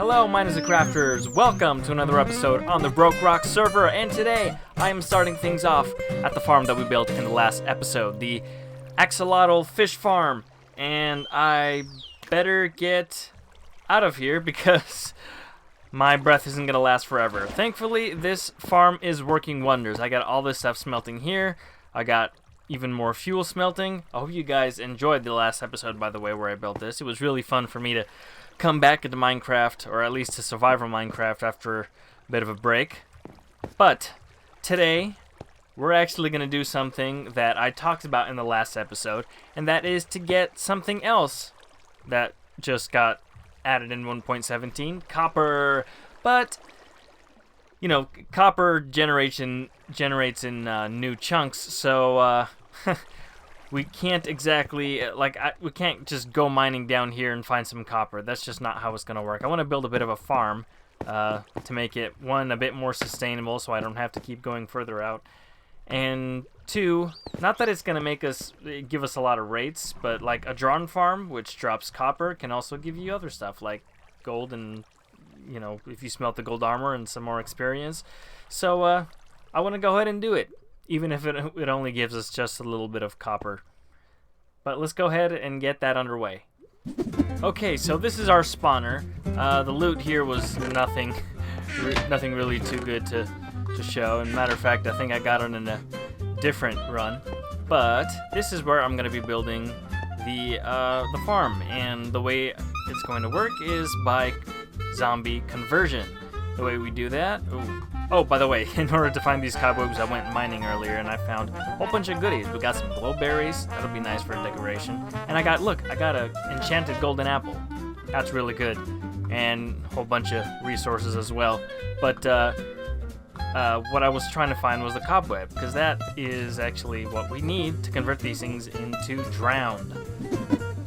Hello, miners and crafters. Welcome to another episode on the BrokeRock server, and today I am starting things off at the farm that we built in the last episode, the axolotl fish farm. And I better get out of here because my breath isn't going to last forever. Thankfully, this farm is working wonders. I got all this stuff smelting here. I got even more fuel smelting. I hope you guys enjoyed the last episode, by the way, where I built this. It was really fun for me to come back into Minecraft, or at least to survive on Minecraft after a bit of a break. But today, we're actually going to do something that I talked about in the last episode, and that is to get something else that just got added in 1.17, copper. But you know, copper generates in new chunks, so we can't exactly we can't just go mining down here and find some copper. That's just not how it's gonna work. I want to build a bit of a farm to make it, one, a bit more sustainable, so I don't have to keep going further out, and two, not that it's gonna give us a lot of rates, but like a drawn farm, which drops copper, can also give you other stuff like gold and, you know, if you smelt the gold armor and some more experience. So I want to go ahead and do it, even if it only gives us just a little bit of copper. But let's go ahead and get that underway. Okay, so this is our spawner. The loot here was nothing really too good to show. And matter of fact, I think I got it in a different run. But this is where I'm going to be building the farm, and the way it's going to work is by zombie conversion. The way we do that. Oh, by the way, in order to find these cobwebs, I went mining earlier and I found a whole bunch of goodies. We got some glowberries. That'll be nice for decoration. And I got an enchanted golden apple. That's really good. And a whole bunch of resources as well. But what I was trying to find was the cobweb, because that is actually what we need to convert these things into drowned.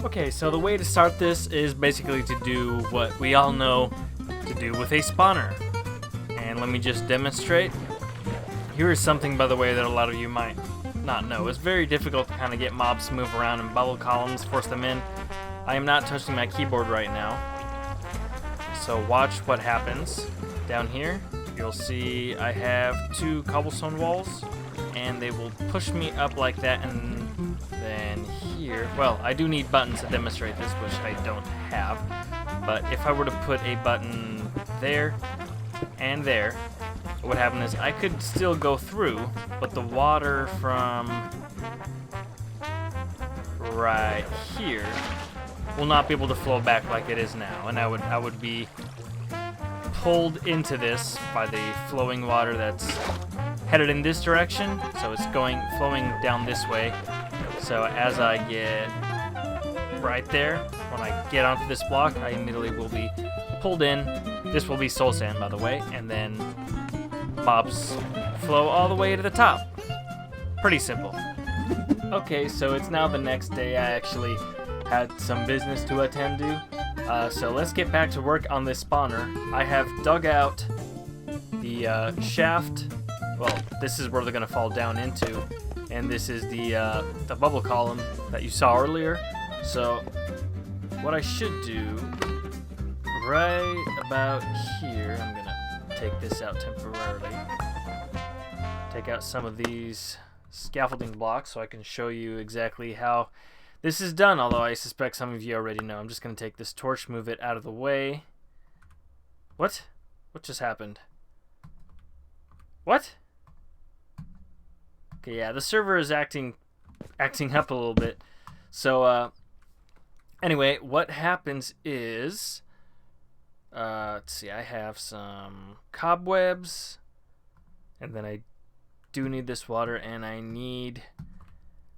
Okay, so the way to start this is basically to do what we all know to do with a spawner. And let me just demonstrate. Here is something, by the way, that a lot of you might not know. It's very difficult to kind of get mobs to move around in bubble columns, force them in. I am not touching my keyboard right now. So watch what happens. Down here, you'll see I have 2 cobblestone walls, and they will push me up like that, and then here, well, I do need buttons to demonstrate this, which I don't have, but if I were to put a button there and there, what would happen is I could still go through, but the water from right here will not be able to flow back like it is now, and I would be pulled into this by the flowing water that's headed in this direction, so it's flowing down this way. So as I get right there, when I get onto this block, I immediately will be pulled in. This will be soul sand, by the way, and then mobs flow all the way to the top. Pretty simple. Okay, so it's now the next day. I actually had some business to attend to. So let's get back to work on this spawner. I have dug out the shaft. Well, this is where they're gonna fall down into, and this is the bubble column that you saw earlier. So what I should do right about here, I'm gonna take this out temporarily. Take out some of these scaffolding blocks so I can show you exactly how this is done, although I suspect some of you already know. I'm just going to take this torch, move it out of the way. What? What just happened? What? Okay, yeah, the server is acting up a little bit. So, anyway, what happens is, let's see, I have some cobwebs, and then I do need this water, and I need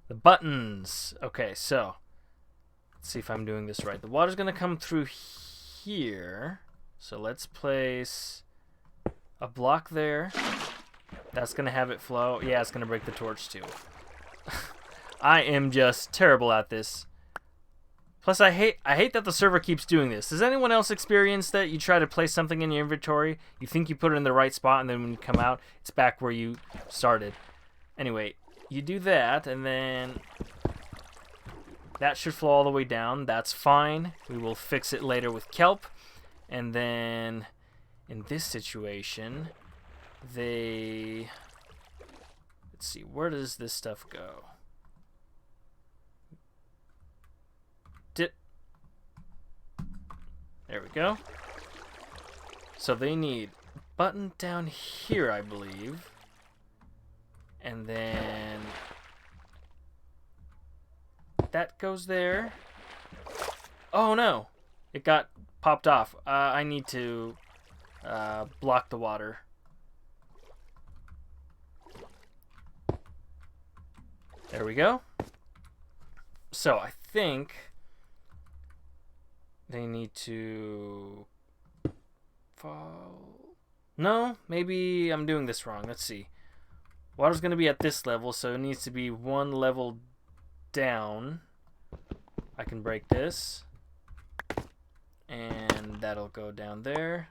the buttons. Okay, so let's see if I'm doing this right. The water's gonna come through here, so let's place a block there. That's gonna have it flow. Yeah, it's gonna break the torch too. I am just terrible at this. Plus, I hate that the server keeps doing this. Does anyone else experience that? You try to place something in your inventory, you think you put it in the right spot, and then when you come out, it's back where you started. Anyway, you do that, and then that should flow all the way down. That's fine. We will fix it later with kelp. And then in this situation, let's see, where does this stuff go? There we go. So they need a button down here, I believe. And then that goes there. Oh no, it got popped off. I need to block the water. There we go. So I think they need to fall. No, maybe I'm doing this wrong. Let's see. Water's going to be at this level, so it needs to be one level down. I can break this. And that'll go down there.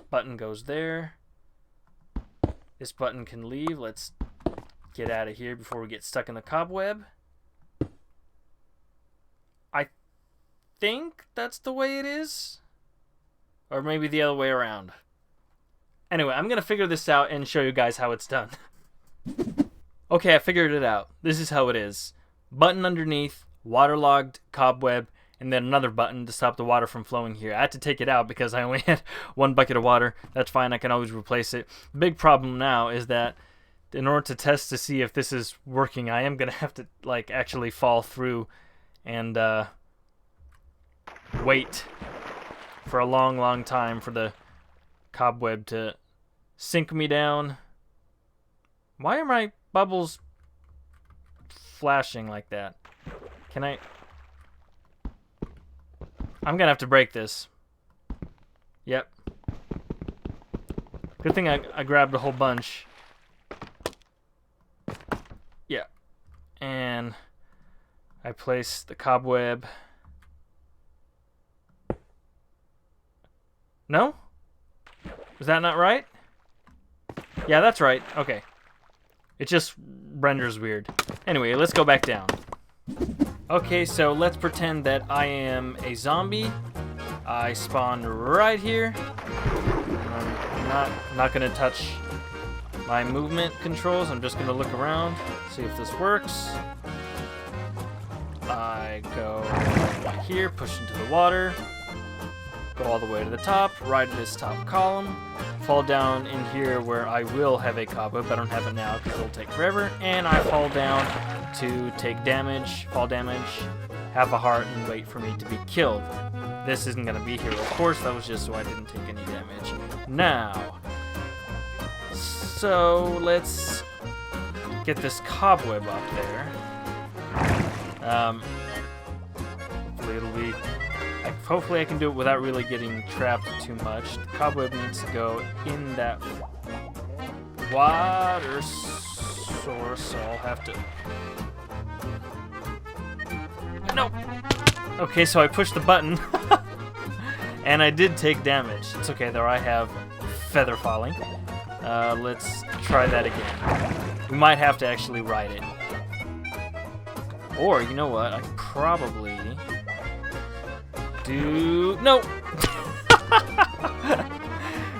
Button goes there. This button can leave. Let's get out of here before we get stuck in the cobweb. I think that's the way it is. Or maybe the other way around. Anyway, I'm going to figure this out and show you guys how it's done. Okay, I figured it out. This is how it is. Button underneath, waterlogged cobweb, and then another button to stop the water from flowing here. I had to take it out because I only had one bucket of water. That's fine, I can always replace it. The big problem now is that in order to test to see if this is working, I am going to have to like actually fall through and wait for a long time for the cobweb to sink me down. Why are my bubbles flashing like that? Can I... I'm gonna have to break this. Yep. Good thing I grabbed a whole bunch. Yeah. And I place the cobweb. No? Is that not right? Yeah, that's right. Okay. It just renders weird. Anyway, let's go back down. Okay, so let's pretend that I am a zombie. I spawn right here. I'm not gonna touch my movement controls. I'm just gonna look around, see if this works. I go right here, push into the water. Go all the way to the top, right at this top column, fall down in here where I will have a cobweb, but I don't have it now because it'll take forever, and I fall down to take damage, fall damage, have a heart, and wait for me to be killed. This isn't going to be here, of course, that was just so I didn't take any damage. Now, so let's get this cobweb up there. Hopefully I can do it without really getting trapped too much. The cobweb needs to go in that water source, so I'll have to... No! Okay, so I pushed the button, and I did take damage. It's okay, though, I have feather falling. Let's try that again. We might have to actually ride it. Or, you know what, I probably... No!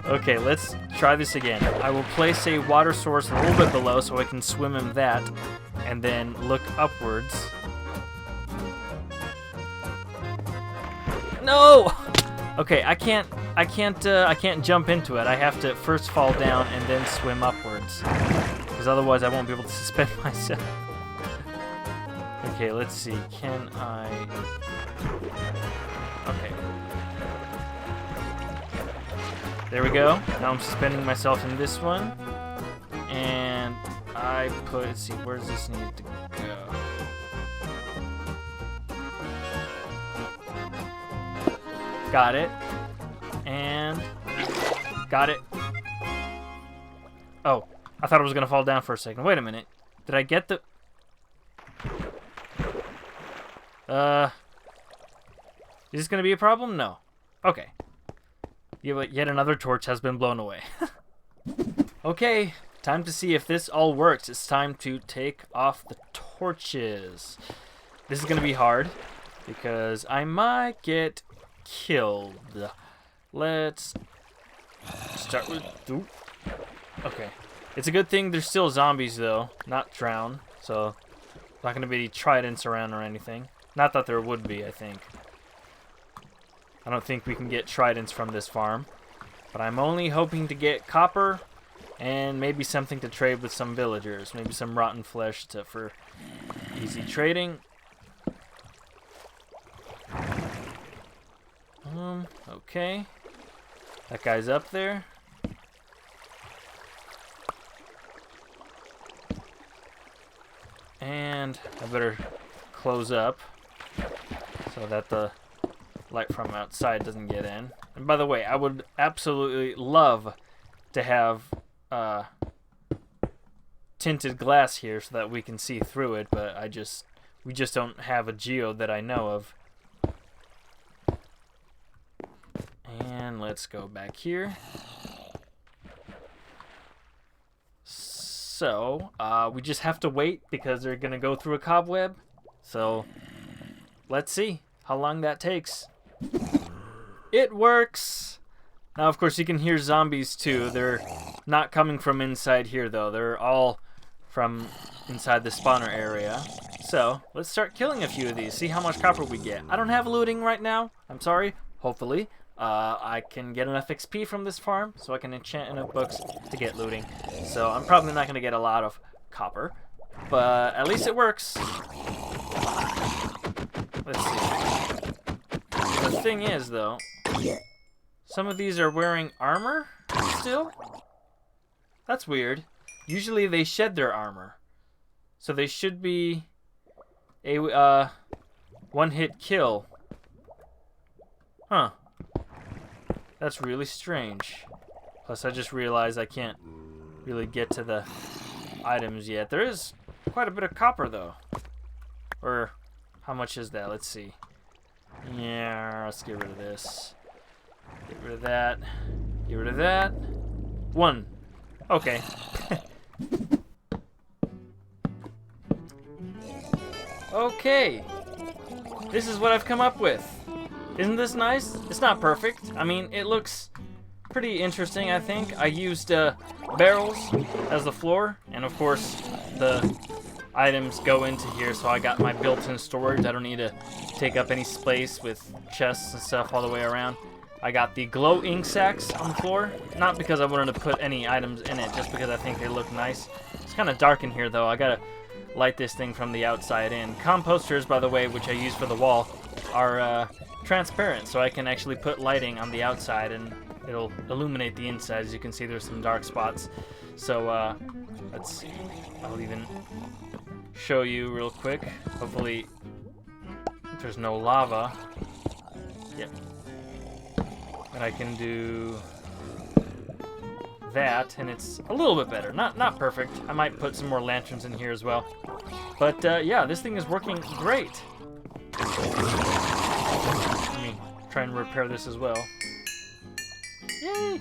Okay, let's try this again. I will place a water source a little bit below so I can swim in that, and then look upwards. No! Okay, I can't jump into it. I have to first fall down and then swim upwards, because otherwise I won't be able to suspend myself. Okay, let's see. Can I... Okay. There we go. Now I'm suspending myself in this one. And I put... Let's see, where does this need to go? Got it. And... Got it. Oh, I thought it was going to fall down for a second. Wait a minute. Did I get the... Is this going to be a problem? No. Okay. Yet another torch has been blown away. Okay, time to see if this all works. It's time to take off the torches. This is going to be hard because I might get killed. let's start with... Oop. Okay. It's a good thing there's still zombies, though. Not drown. So, not going to be tridents around or anything. Not that there would be, I think. I don't think we can get tridents from this farm. But I'm only hoping to get copper and maybe something to trade with some villagers. Maybe some rotten flesh for easy trading. Okay. That guy's up there. And I better close up so that the light from outside doesn't get in. And by the way, I would absolutely love to have tinted glass here so that we can see through it, but we just don't have a geode that I know of. And let's go back here. So, we just have to wait because they're going to go through a cobweb. So, let's see how long that takes. It works! Now, of course, you can hear zombies too. They're not coming from inside here, though. They're all from inside the spawner area. So, let's start killing a few of these. See how much copper we get. I don't have looting right now. I'm sorry. Hopefully. I can get enough XP from this farm, so I can enchant enough books to get looting. So I'm probably not going to get a lot of copper, but at least it works. Let's see. The thing is, though, some of these are wearing armor still. That's weird. Usually they shed their armor, so they should be a one-hit kill. Huh. That's really strange. Plus, I just realized I can't really get to the items yet. There is quite a bit of copper, though. Or, how much is that? Let's see. Yeah, let's get rid of this. Get rid of that. Get rid of that. 1. Okay. Okay. This is what I've come up with. Isn't this nice? It's not perfect. I mean, it looks pretty interesting, I think. I used barrels as the floor, and of course, the items go into here, so I got my built-in storage. I don't need to take up any space with chests and stuff all the way around. I got the glow ink sacks on the floor, not because I wanted to put any items in it, just because I think they look nice. It's kind of dark in here, though. I gotta light this thing from the outside in. Composters, by the way, which I use for the wall, are transparent, so I can actually put lighting on the outside and it'll illuminate the inside. As you can see, there's some dark spots. So let's see. I'll even show you real quick. Hopefully there's no lava. Yep. And I can do that, and it's a little bit better. Not perfect. I might put some more lanterns in here as well. But yeah, this thing is working great. Let me try and repair this as well. Yay!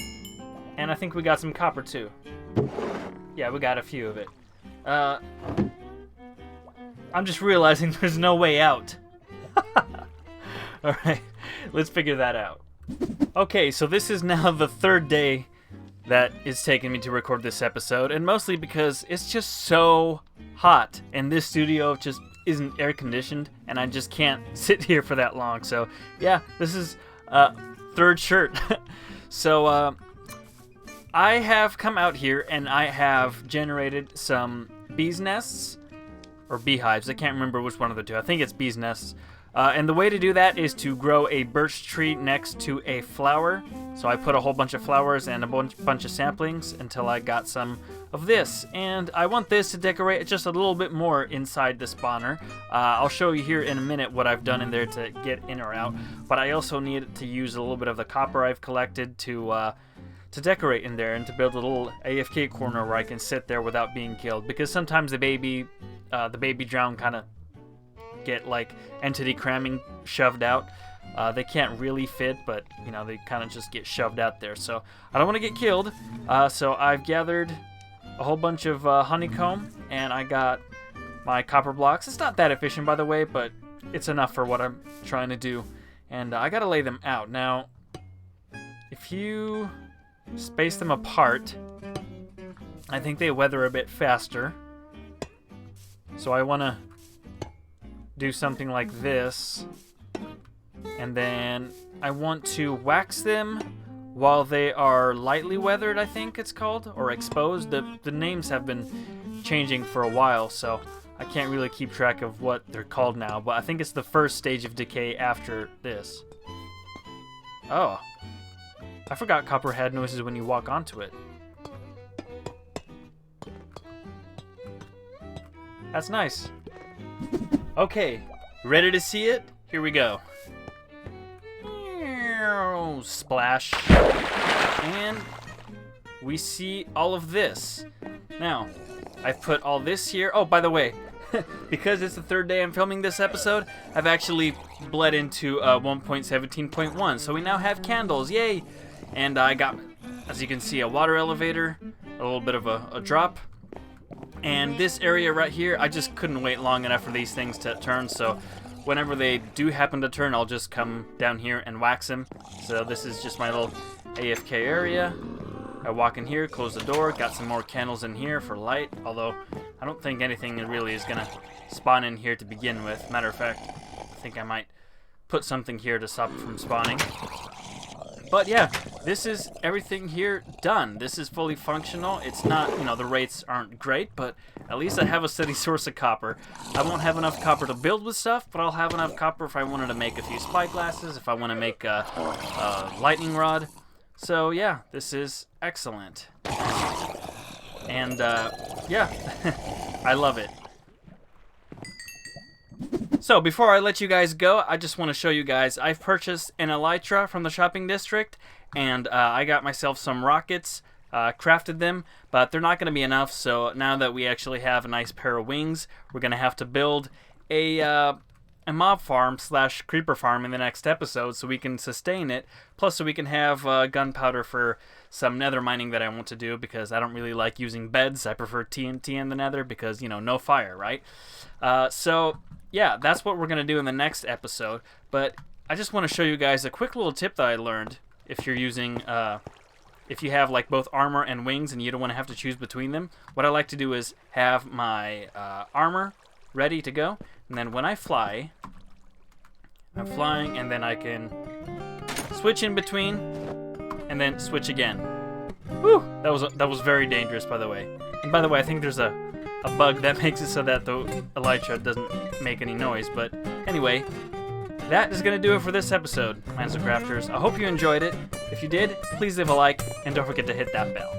And I think we got some copper too. Yeah, we got a few of it. I'm just realizing there's no way out. Alright, let's figure that out. Okay, so this is now the 3rd day that it's taken me to record this episode, and mostly because it's just so hot, and this studio just isn't air conditioned, and I just can't sit here for that long. So yeah, this is 3rd shirt. So I have come out here and I have generated some bees nests or beehives. I can't remember which one of the two. I think it's bees nests. And the way to do that is to grow a birch tree next to a flower. So I put a whole bunch of flowers and a bunch of saplings until I got some of this. And I want this to decorate just a little bit more inside the spawner. I'll show you here in a minute what I've done in there to get in or out. But I also need to use a little bit of the copper I've collected to decorate in there and to build a little AFK corner where I can sit there without being killed. Because sometimes the baby drown kind of get like entity cramming shoved out. They can't really fit, but you know, they kind of just get shoved out there. So I don't want to get killed. So I've gathered a whole bunch of honeycomb, and I got my copper blocks. It's not that efficient, by the way, but it's enough for what I'm trying to do. And I gotta lay them out now. if you space them apart, I think they weather a bit faster. So I want to do something like this. And then I want to wax them while they are lightly weathered, I think it's called, or exposed. The names have been changing for a while, so I can't really keep track of what they're called now, but I think it's the first stage of decay after this. Oh. I forgot copper had noises when you walk onto it. That's nice. Okay, ready to see it? Here we go. Splash. And we see all of this. Now, I've put all this here. Oh, by the way, because it's the third day I'm filming this episode, I've actually bled into 1.17.1. So we now have candles. Yay! And I got, as you can see, a water elevator, a little bit of a drop. And this area right here, I just couldn't wait long enough for these things to turn, so whenever they do happen to turn, I'll just come down here and wax them. So this is just my little AFK area. I walk in here, close the door, got some more candles in here for light, although I don't think anything really is going to spawn in here to begin with. Matter of fact, I think I might put something here to stop it from spawning. But yeah, this is everything here done. This is fully functional. It's not, you know, the rates aren't great, but at least I have a steady source of copper. I won't have enough copper to build with stuff, but I'll have enough copper if I wanted to make a few spyglasses, if I want to make a lightning rod. So yeah, this is excellent. And yeah, I love it. So before I let you guys go, I just want to show you guys, I've purchased an elytra from the shopping district, and I got myself some rockets, crafted them, but they're not going to be enough, so now that we actually have a nice pair of wings, we're going to have to build a mob farm / creeper farm in the next episode so we can sustain it, plus so we can have gunpowder for some nether mining that I want to do, because I don't really like using beds. I prefer TNT in the nether because, you know, no fire, right? So yeah, that's what we're going to do in the next episode, but I just want to show you guys a quick little tip that I learned if you're using, if you have like both armor and wings and you don't want to have to choose between them. What I like to do is have my armor ready to go, and then when I fly, I'm flying, and then I can switch in between, and then switch again. Whew, that was very dangerous, by the way. And by the way, I think there's a bug that makes it so that the elytra doesn't make any noise. But anyway, that is going to do it for this episode, MysteriousCrafters. I hope you enjoyed it. If you did, please leave a like, and don't forget to hit that bell.